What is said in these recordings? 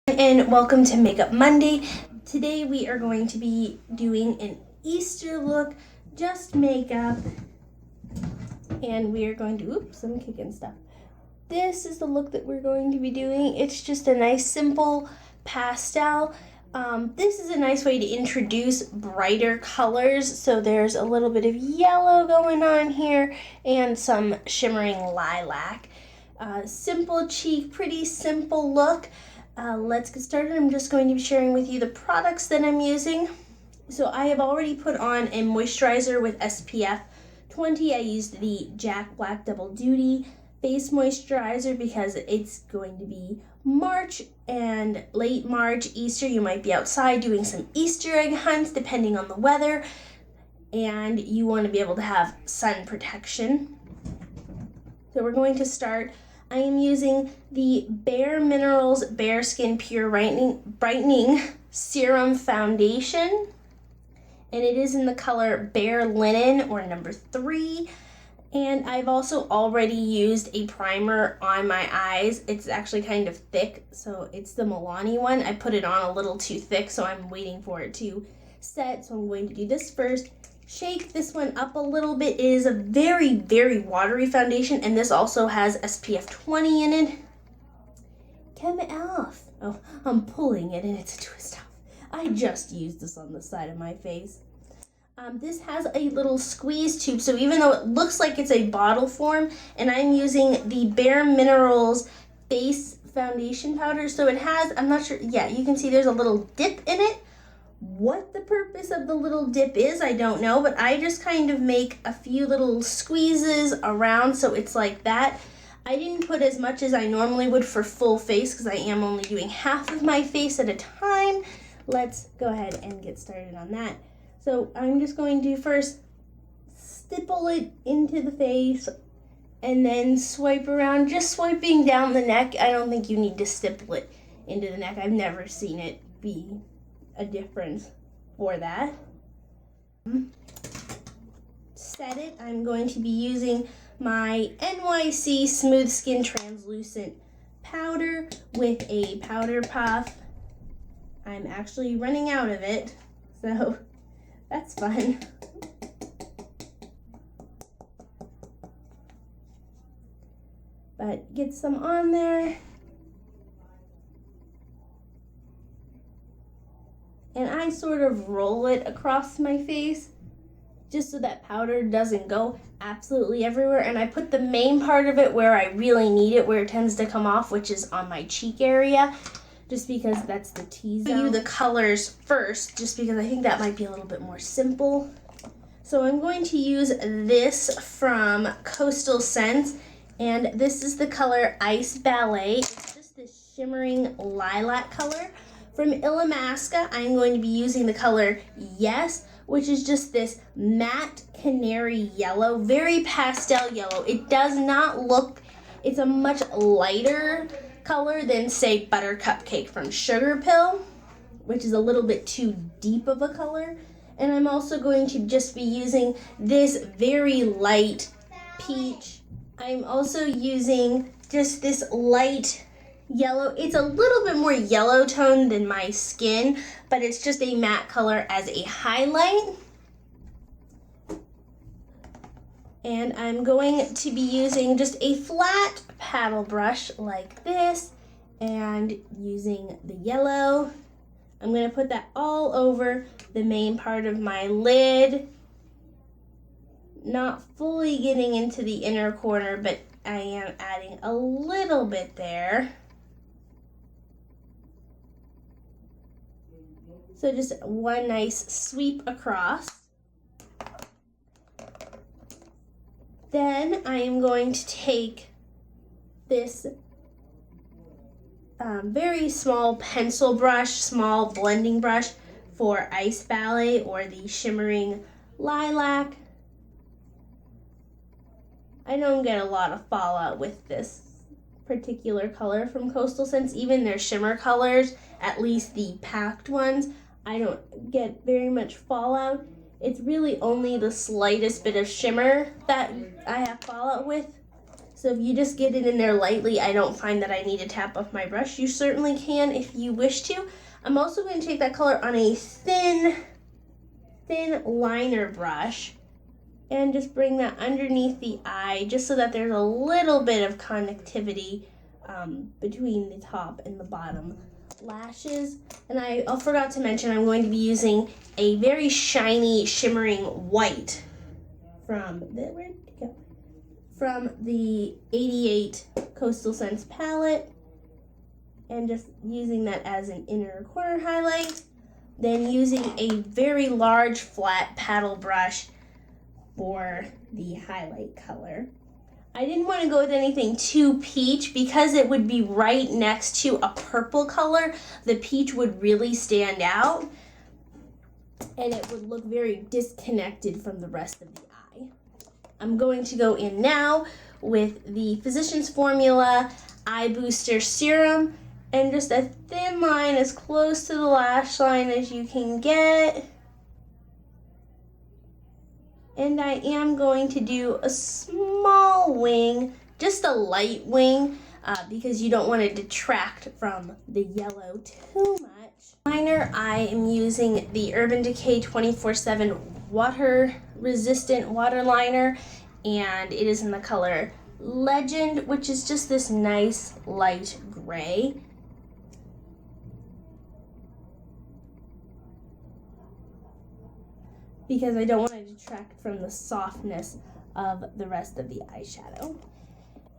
And welcome to Makeup Monday. Today we are going to be doing an Easter look, just makeup, and we are going to, oops, I'm kicking stuff. This is the look that we're going to be doing. It's just a nice simple pastel. This is a nice way to introduce brighter colors. So there's a little bit of yellow going on here and some shimmering lilac. Simple cheek, pretty simple look. Let's get started. I'm just going to be sharing with you the products that I'm using. So I have already put on a moisturizer with SPF 20. I used the Jack Black Double Duty face moisturizer because it's going to be March and late March, Easter. You might be outside doing some Easter egg hunts depending on the weather, and you want to be able to have sun protection. So we're going to start. I am using the Bare Minerals Bare Skin Pure Brightening Serum Foundation, and it is in the color Bare Linen, or number 3. And I've also already used a primer on my eyes. It's actually kind of thick, so it's the Milani one. I put it on a little too thick, so I'm waiting for it to set. So I'm going to do this first. Shake this one up a little bit. It is a very, very watery foundation, and this also has SPF 20 in it. Come off. Oh, I'm pulling it, and it's a twist off. I just used this on the side of my face. This has a little squeeze tube, so even though it looks like it's a bottle form, and I'm using the Bare Minerals Face Foundation Powder, so it has, I'm not sure, yeah, you can see there's a little dip in it. What the purpose of the little dip is, I don't know, but I just kind of make a few little squeezes around so it's like that. I didn't put as much as I normally would for full face because I am only doing half of my face at a time. Let's go ahead and get started on that. So I'm just going to first stipple it into the face and then swipe around, just swiping down the neck. I don't think you need to stipple it into the neck. I've never seen it be a difference for that. Set it. I'm going to be using my NYC Smooth Skin Translucent Powder with a powder puff. I'm actually running out of it, so that's fun. But get some on there. And I sort of roll it across my face just so that powder doesn't go absolutely everywhere. And I put the main part of it where I really need it, where it tends to come off, which is on my cheek area, just because that's the T-zone. I'll show you the colors first, just because I think that might be a little bit more simple. So I'm going to use this from Coastal Scents, and this is the color Ice Ballet. It's just this shimmering lilac color. From Illamasqua, I'm going to be using the color Yes, which is just this matte canary yellow, very pastel yellow. It does not look, it's a much lighter color than, say, Butter Cupcake from Sugar Pill, which is a little bit too deep of a color. And I'm also going to just be using this very light peach. I'm also using just this light yellow. It's a little bit more yellow tone than my skin, but it's just a matte color as a highlight. And I'm going to be using just a flat paddle brush like this and using the yellow. I'm going to put that all over the main part of my lid. Not fully getting into the inner corner, but I am adding a little bit there. So just one nice sweep across. Then I am going to take this very small pencil brush, small blending brush for Ice Ballet or the shimmering lilac. I don't get a lot of fallout with this particular color from Coastal Scents. Even their shimmer colors, at least the packed ones, I don't get very much fallout. It's really only the slightest bit of shimmer that I have fallout with. So if you just get it in there lightly, I don't find that I need to tap off my brush. You certainly can if you wish to. I'm also going to take that color on a thin liner brush and just bring that underneath the eye just so that there's a little bit of connectivity between the top and the bottom lashes. And I forgot to mention I'm going to be using a very shiny shimmering white from the 88 Coastal Scents palette, and just using that as an inner corner highlight. Then using a very large flat paddle brush for the highlight color. I didn't want to go with anything too peach because it would be right next to a purple color. The peach would really stand out and it would look very disconnected from the rest of the eye. I'm going to go in now with the Physicians Formula Eye Booster Serum and just a thin line as close to the lash line as you can get. And I am going to do a small wing, just a light wing, because you don't want to detract from the yellow too much. Liner, I am using the Urban Decay 24/7 water resistant water liner, and it is in the color Legend, which is just this nice light gray. Because I don't want to detract from the softness of the rest of the eyeshadow.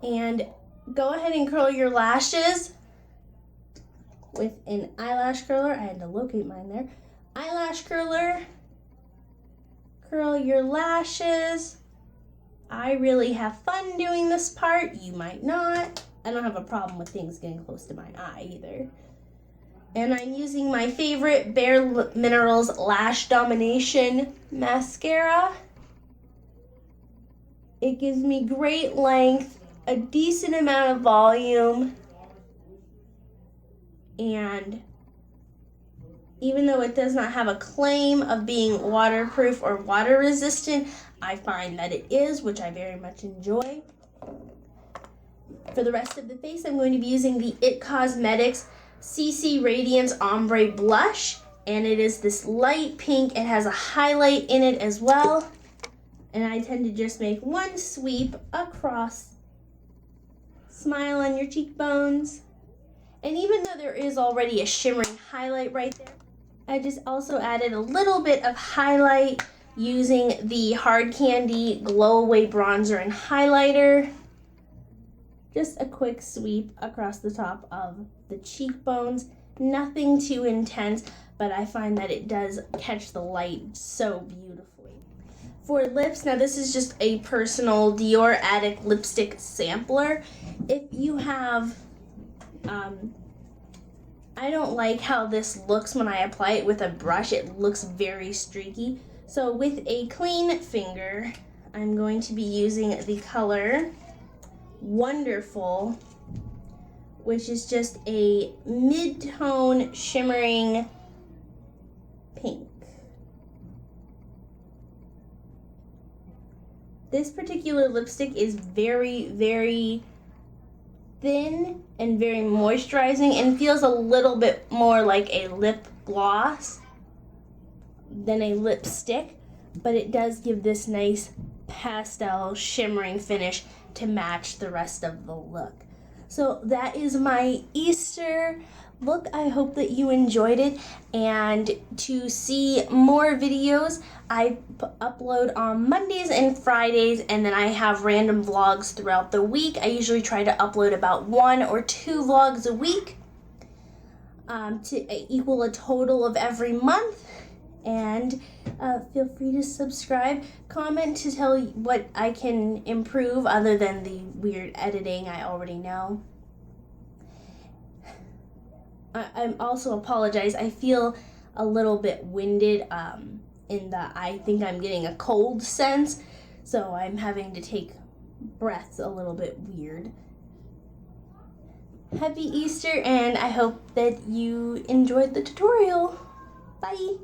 And go ahead and curl your lashes with an eyelash curler. I had to locate mine there. Eyelash curler. Curl your lashes. I really have fun doing this part. You might not. I don't have a problem with things getting close to my eye either. And I'm using my favorite Bare Minerals Lash Domination mascara. It gives me great length, a decent amount of volume, and even though it does not have a claim of being waterproof or water resistant, I find that it is, which I very much enjoy. For the rest of the face, I'm going to be using the IT Cosmetics CC Radiance Ombre Blush, and it is this light pink. It has a highlight in it as well, and I tend to just make one sweep across. Smile on your cheekbones, and even though there is already a shimmering highlight right there, I just also added a little bit of highlight using the Hard Candy Glow Away Bronzer and Highlighter. Just a quick sweep across the top of the cheekbones. Nothing too intense, but I find that it does catch the light so beautifully. For lips, now this is just a personal Dior Addict lipstick sampler. If you have, I don't like how this looks when I apply it with a brush. It looks very streaky. So with a clean finger, I'm going to be using the color Wonderful, which is just a mid-tone shimmering pink. This particular lipstick is very, very thin and very moisturizing and feels a little bit more like a lip gloss than a lipstick, but it does give this nice pastel shimmering finish to match the rest of the look. So that is my Easter look. I hope that you enjoyed it, and to see more videos, I upload on Mondays and Fridays, and then I have random vlogs throughout the week. I usually try to upload about 1 or 2 vlogs a week to equal a total of every month. And feel free to subscribe, comment to tell what I can improve other than the weird editing I already know. I also apologize. I feel a little bit winded in the I think I'm getting a cold sense, so I'm having to take breaths a little bit weird. Happy Easter, and I hope that you enjoyed the tutorial. Bye!